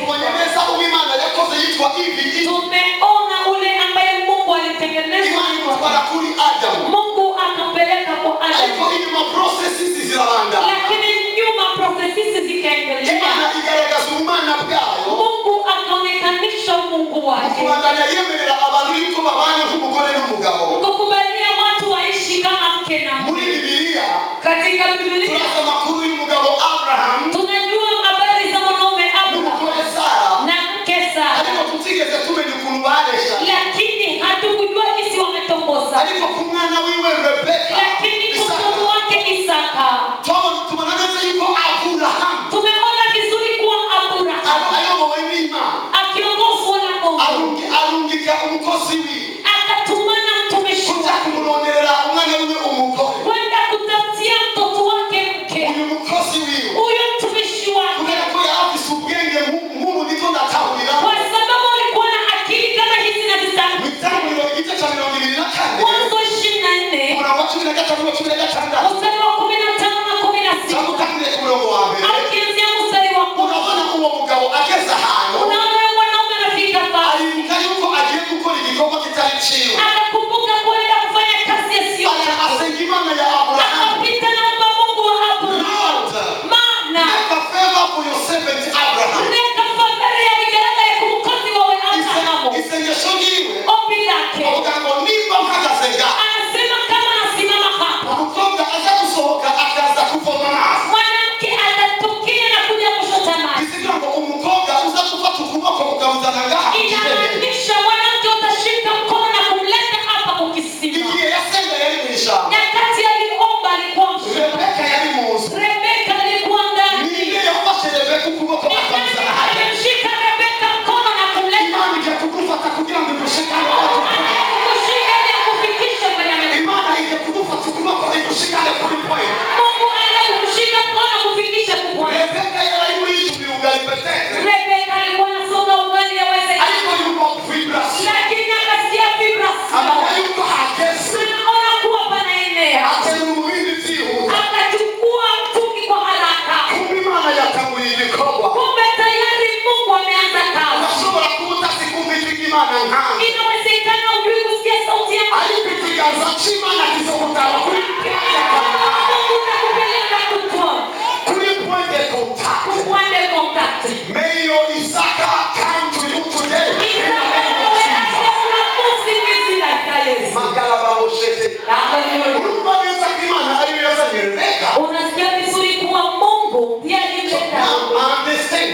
tubonyeza ubimana yakoze yitwa hivi. Tumeona ule ambaye Mungu alitengeneza. Imani kwa kuli Adamu. Mungu akampeleka kwa Adamu. Alikuwa hivi processes zirabanda. Lakini nyuma processes zikaendelea. Imana igaragaza umana bwayo. Mungu akaonekanisha Mungu wake. Kubandanya yemerera abantu yuko babana nk'umugore n'umugabo. Kukubalia watu waishi kama mke na mume. Muri Biblia, katika Biblia tunasoma makuru y'umugabo Abraham. Tunajua habari za mwanaume Abraham na mke Sara. Ariko tutigeze tumenya ukuntu baresha. Lakini hatukujua jinsi wametongoza. Ariko ku mwana wiwe Rebeka. Lakini mtoto wake Isaka. Tumeona yuko Abraham. Tumeona vizuri kuwa Abraham. Ayobowe n'Imana. Akiongozwa na Mungu. Arungika umukozi wiwe. Akatumana mtumishi wake. Kumuronderera umwana wiwe umugore. Kwenda kutafutia mtoto wake mke. Uyu mukozi wiwe. Huyo mtumishi wake. Kubera ko yafise ubwenge nk'ubu niko ndatahurira. Kwa sababu alikuwa na akili kama hizi na zitatu. Mitanguriro igice cha 24. Mwanzo 24. Kuna watu 15 na 16. Mstari wa 15 na 16. Tukutane ku murongo wa mbere. Akianzia mstari wa 10. Unaona uwo mugabo ageza hano. Unaona mwanaume anafika pale. Alimuka yuko agiye gukora igikorwa kitari ciwe. Akakumbuka kwenda kufanya kazi yasiyo yake. Asenga Imana ya Abraham. Akapita na Mungu wa Abraham. Maana make a favor for your servant Abraham. nenda favor ya migaraka ya kumkozi wawe Abraham. Isengesho giwe. Ombi lake. Ogango nimba mpagazenga. Anasema kama nasimama hapa. Umukobwa aza gusohoka akaza kuvoma mazi. Mwanamke atatokea na kuja kushota maji. Isigira ngo umukobwa uza gufata ukuboko ukawuzana ngaha. Inamaanisha mwanamke utashika mkono na kumleta hapa kwa kisima. Igihe yasenga yari mwishamba. Nyakati aliomba alikuwa mshamba. Rebeka yari muzi. Rebeka alikuwa ndani. Niye yafashe Rebeka ukuboko akawuzana hapa. Alimshika Rebeka mkono na kumleta. Imana ije kugufata kugira ngo igushikane watu. Kushika ili kufikisha kwenye mema. Imana ije kugufata ukuboko igushikane kuri point. Mungu anayekushika mkono kufikisha kwa. Rebeka yari mwishubi ugali petete. Rebeka alikuwa anasonga ugali aweze. Ariko yuko vibration. Lakini akasikia vibration. Aba yuko hageze. Anaona kuwa panaenea. Atenu mubindi vyihu. Akachukua mtungi kwa haraka. Kumbe Imana yatanguye ibikorwa. Kumbe tayari Mungu ameanza kazi. Urashobora kuba utazikumva ijwi Imana nkawe. Inawezekana ujui kusikia sauti ya Mungu. Ariko ikiganza c'Imana kizokutaba kuri Mungu nakupeleka kutoa. kuri point de contact. Kukwende contact. May your Isaka come to you today. Magala baboshete. Urumva neza ko Imana ariyo yazanye Rebeka. Unasikia vizuri kuwa Mungu ndiye alimleta. Now understand.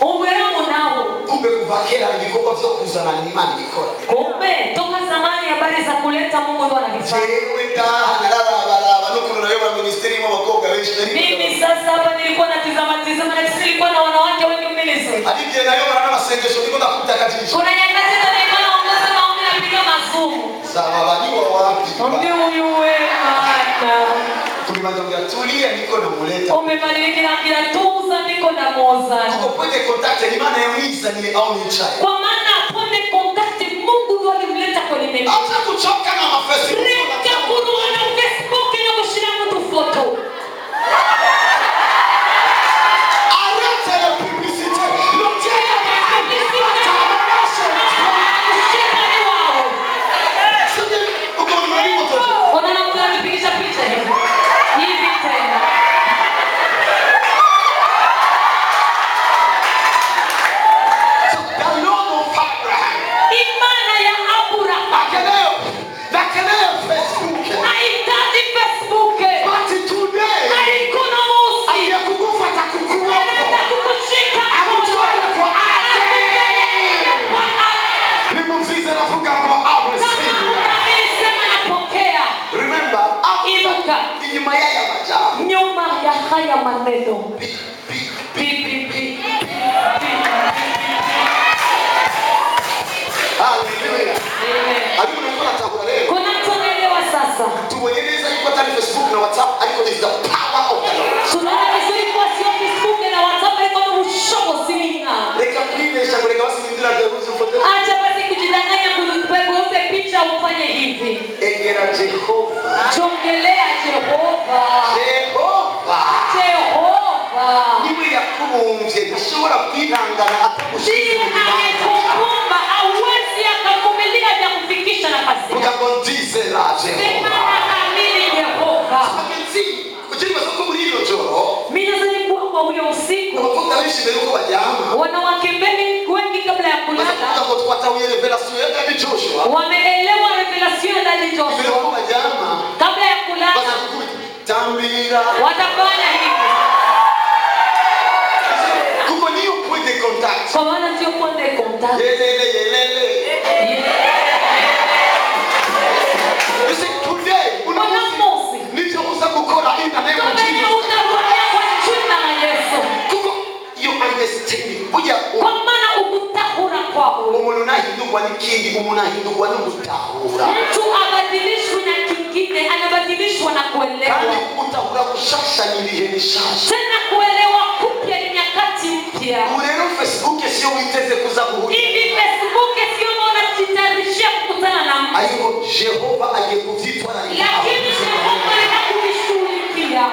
Uwerevu nao. Kumbe kuva kera ibikorwa vyo kuzana Imana ikora. Kumbe toka zamani habari za kuleta Mungu ndo anavifanya. Jewe ndaha nararabaraba no kuno nayo ministeri mu bakobwa benshi. Mimi sasa hapa nilikuwa natizama na nilikuwa na wanawake wengi ministry. Aliye nayo barana masengesho niko ndakuta kati. Kuna nyakati nilikuwa naongoza maombi na piga mazumu. Sawa bajua wapi. Ombi uwe hata. Tulimazongea tulia niko namuleta. Umebadilika na kila tuza niko na moza. Tuko kwenye contact ni maana ya mwiza ni au ni chai. Kwa maana pone contact Mungu ndo alimleta kwenye mimi. Acha kuchoka na mafesi. Reka kuruwa na Facebook na kushira mtu foto. Arrête la publicité. Le Dieu yakubumvye ntashobora kwihangana atagushyize mu kibanza. Amekukumba hauwezi akavumilia vya kufikisha nafasi. Ukago ndizera Jehova. Amini Yehova. Ujinga soko muri iyo joro. Mimi nazani kwa huyo usiku. Abakobwa benshi mbere yuko baryama. Wanawake wengi kabla ya kulala. Bakavuga ngo twatahuye revelation ya David Joshua. Wameelewa revelation ya David Joshua. Mbere yuko baryama. Kabla ya kulala. Tambira. Watafanya hivi. Kuko niyo point de contact. Kwa maana sio point de contact. Yelele. You see today, Wanamosi. Nicho uza gukora in the name of Jesus. Utarudia kwa jina la Yesu. Kuko you understand. Buja Kwa maana ukutahura kwao. umuntu nahindurwa n'ikindi, umuntu ahindurwa no gutahura. Mtu abadilishwe na kingine, anabadilishwa na kuelewa. Kandi gutahura gushasha n'ibihe bishasha. Tena kuelewa kupya ni nyakati mpya. Urero Facebook sio witeze kuza guhurira. Hivi Facebook sio unaona jitarishia kukutana na mtu. Ariko Jehova agiye kuvyitwara. Lakini Jehova anakuvishughulikia.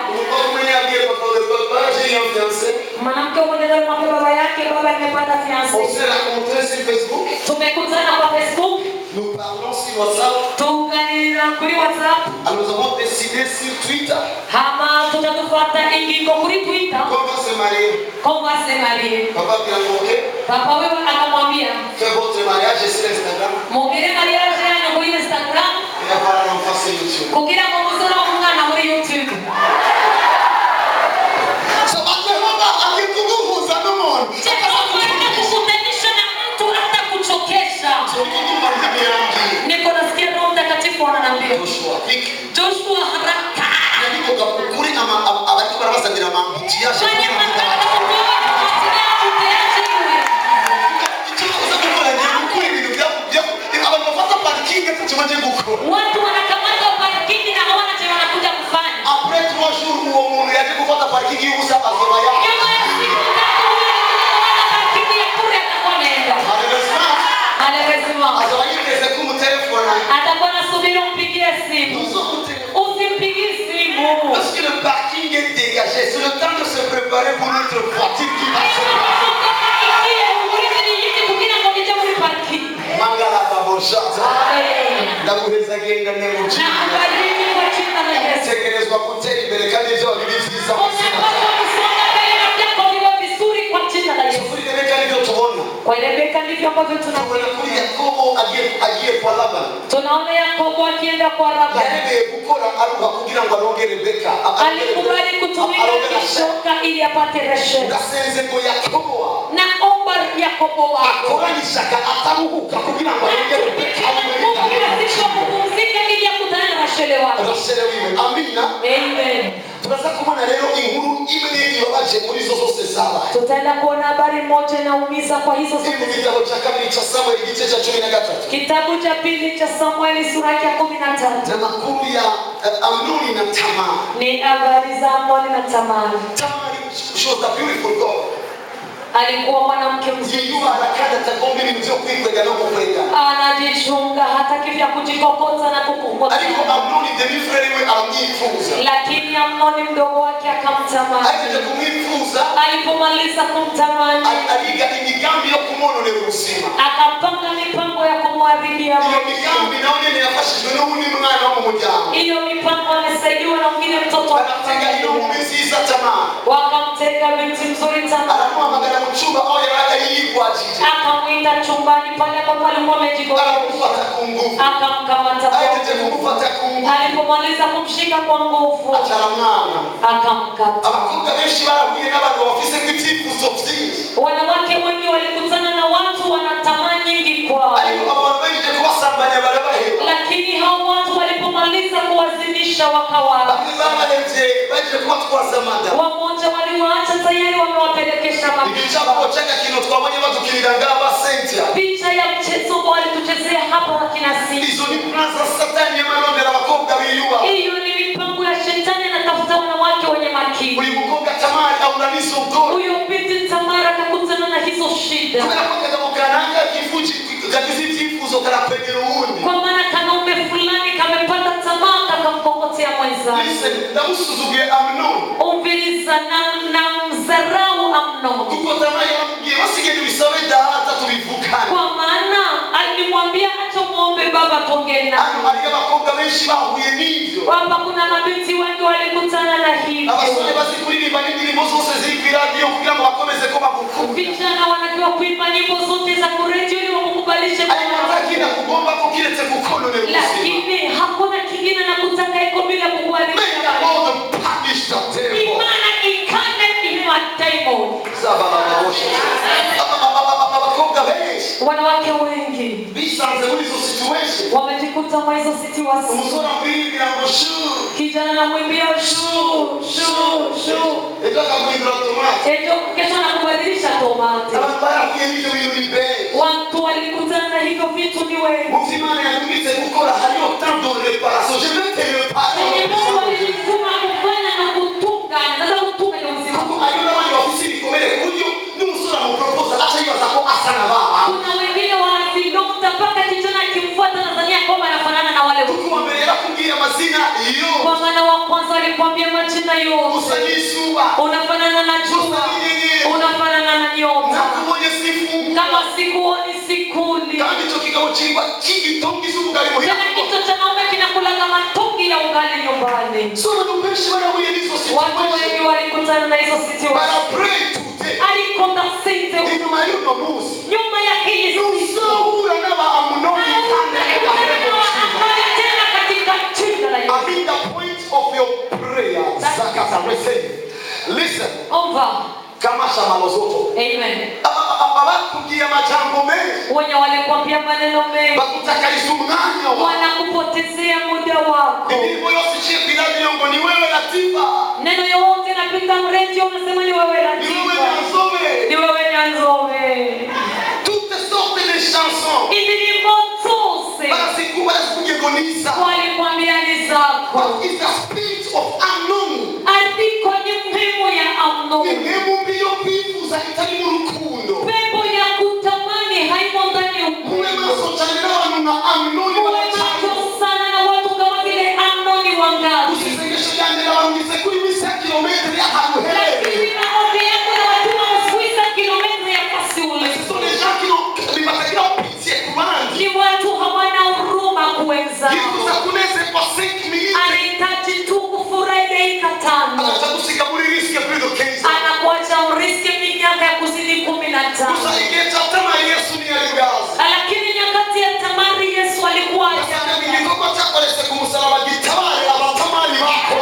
Mwanamke mmoja alimwambia baba yake, baba nimepata fiancé. On s'est rencontrés sur Facebook. Tumekutana kwa Facebook. Nous parlons sur WhatsApp. Tukaanza kuri WhatsApp. Alors nous avons décidé sur Twitter. Hama tutatufuata ingingo kuri Twitter. Comment se marier? Comment se marier? Papa vient monter. Papa wewe akamwambia, Fais votre mariage sur Instagram. mugire mariage yanyu kuri Instagram. Il va falloir en faire sur YouTube. Kugira ngo muzora umwana muri YouTube. So Jehova akikuguhuza n'umuntu. Jehova anakukutanisha na mtu hata kuchokesha. Niko nasikia Roho Mtakatifu ananiambia. Joshua haraka. Niko kuri abati barabasabira mambuti yashe. Watu wanakamata parking na hawana cha wanakuja kufanya. Après 3 jours uwo muntu yaje gufata parking y'ubusa azoba ya. Azoba yiteze ku telefone. Atakuwa anasubiri umpigie simu. Usimpigie simu. Parce que le parking est dégagé, c'est le temps de se préparer pour notre voiture qui va se Mangala baboshata. Ndaguheza genda nemuji. Tegerezwa gutera imbere kandi ibyo bibyiza kuri Rebeka nibyo tubona. Kwa Rebeka ndivyo ambavyo tunaona. Kuri Yakobo agiye kwa Labani. Tunaona Yakobo akienda kwa Labani. Yarebeye gukora aruka kugira ngo aronge Rebeka. Alikubali kutumika kishoka ili apate Rasheli. Gasenze ngo Yakobo. Naomba Yakobo wako. Akoranyishaka ataruhuka kugira ngo aronge Rebeka. Kupumzika ili akutane na Rasheli wako. Rasheli wiwe. Amina. Amen. Tunaza kubona rero inkuru imwe ibabaje muri zo zose zabaye. Tutaenda kuona habari moja inaumiza kwa hizo zote. Mu gitabo cha kabiri cha Samuel igice cha 13. Kitabu cha pili cha Samueli sura ya 13. Na makuru ya Amnoni na Tamar. Ni habari za Amnoni na Tamar. Tamar she was a beautiful girl. Alikuwa mwanamke mzuri. Yeye anakada takombe mzio kuikwega na kukwega. Anajichunga hata kivya kujikokota na kukokota. Alikuwa Amnoni demi-frere we amyifuza. Lakini Amnoni mdogo wake akamtamani. Aje kumwifuza. Alipomaliza kumtamani, aliga imigambi yo kumononera ubuzima. Akapanga mipango ya kumwadhibia. Iyo migambi naone yafashijwe n'ubundi mwana wo mu muryango. Hiyo mipango amesaidiwa na mwingine mtoto. Anatega ino mumiziza Tamar. Wakamtega binti mzuri Tamar. Anamuhamagara mu chumba aho yaraga yigwajije. Akamwita chumbani pale ambapo alikuwa amejigota. Akamfuata kwa nguvu. Akamkamata kwa nguvu. Alipomaliza kumshika kwa nguvu, akamkata. Wanawake wengi walikutana na watu wanatamaa nyingi kwao. Lakini hao watu walipomaliza kuwazimisha wakawa. Wamoja waliwaacha tayari wamewapelekesha mapicha. Picha ya mchezo walituchezea hapa wakina sisi. Hiyo ni mipango ya shetani, anatafuta wanawake wenye makini. Huyo binti Tamara akakutana na hizo shida. Kwa maana kanaume fulani kamepata tamaa kakamkokotea mwenzake. Umviliza na mzarau Amnoni. mno. Kuko tamaa yamubwiye basigende bisabe data tubivukane. Kwa maana alimwambia acha muombe baba tuongee naye. Hano hari abakobwa benshi bahuye n'ivyo. Hapa kuna mabinti wengi walikutana na hivyo. Abasore bazi kuririmba n'indirimbo zose ziri ku radio kugira ngo bakomeze ko bagukunda. Vijana wanajua kuimba nyimbo zote za kuredio ili wakukubalishe. Alikina kugomba ko kiretse gukonone gusa. Lakini hakuna kingine na kutaka iko bila kukubalisha. Imana ikane imataimu. Wanawake wengi bisanze muri zo situation wamejikuta mwa hizo situation. Umusore amwibira ngo shu, kijana anamwimbia shu. Ejo akamwibira tomate. Ejo kesho anakubadilisha tomate. Watu walikutana na hivyo vitu ni wewe. Mufimana yatumite gukora hariyo tando reparation. Je vais te réparer. Mungu alituma kufanya na kutunga. Sasa kutunga ni uzima. Ayo na wale ofisi nikomele kujo n'umusore mu propose acha yibaza ko asana baba. Kuna wengine wanasinota mpaka kijana akimfuata Tanzania kama anafanana na wale wote. Kukuambia kumbia mazina iyo. Kwa maana wa kwanza alikwambia majina yote. Usanisuba. Unafanana na jua. Unafanana na nyota. Nakumoye sifu. Kama sikuoni sikuli. Kandi cyo kigabo chingwa kigitongi z'ubugari mu Tena kichwa cha naume kinakulaga matongi ya ugali nyumbani. So ndupeshi wanahuye nizo situation. Watu wengi walikutana na hizo situation. But I pray today. Alikonda sente. Nyuma yuno muzi. Nyuma ya hili Usahura n'aba amunoni kandi tena katika jina la Yesu. I mean the point of your prayer. Zakata receive. Listen. Omba. Kama shamalo zoto. Amen. Abakugia majambo mengi. Wenye walikwambia maneno mengi. Bakutaka izumanya wa. Wanakupotezea muda wako. Ndivyo yote chipi na miongo ni wewe Latifa. Neno yote napinga mredio unasema ni wewe Latifa. Ni wewe Nyanzove. Ni wewe Nyanzove. Toutes sortes de chansons. Hizi nyimbo zote. Basi kuja gonisa. Walikwambia ni zako. What is the spirit of unknown? Andiko ni pepo ya Amnon. Ngemu mbio bifu za itali mu rukundo. Pepo ya kutamani haimo ndani ya upendo. Mwe maso chanela na Amnon sana na watu kama vile Amnon wangapi. Usisengeshe jana na wangise kuli misa kilomita ya hapo hele. Lakini maombi yako na watu wa kilomita ya pasi ule. So les gens qui ont libatakira pitié kubanzi. Ni watu hawana huruma kuweza. Yesu sakuneze kwa 5 minutes. Anahitaji tu kufurahi dakika 5. Anachakusika muri riski plus de 15. Anakuacha uriski miaka ya kuzidi 15. Usaigeta tama Yesu ni aligaza. Lakini nyakati ya Tamari Yesu alikuwa Sasa nilikopa chako lese kumsalaba gitabare abatamani bako.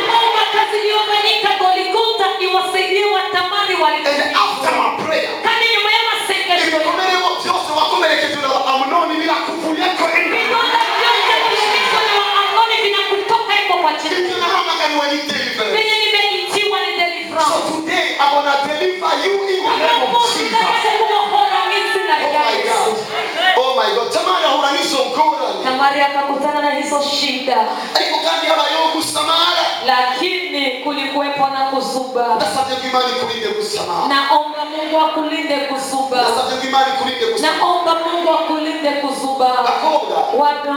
naomba kazi iliyofanyika Golgotha iwasaidie Watamari And after my prayer. kani nyuma ya masengesho. Nikomere wote wose wakomerekeje na Amnoni bila kufulia ko ende. Vidonda vyote vilivyoshikwa na Waamoni vinakutoka iko kwa jina. Ndio naomba kani wani deliver. Venye nimeitiwa ni So deliverance. today I'm gonna deliver you in the name of Jesus. Oh my God. Tamara huranizo mkorani. Tamari akakutana na hizo shida. Ariko kandi abayogu Samara. Lakini kulikuwepo na kuzuba. Nasabye kw'Imana ikurinde gusamara. Naomba Mungu akulinde kuzuba. Nasabye kw'Imana ikurinde gusamara. Naomba Mungu akulinde kuzuba. Bakobwa. Wapi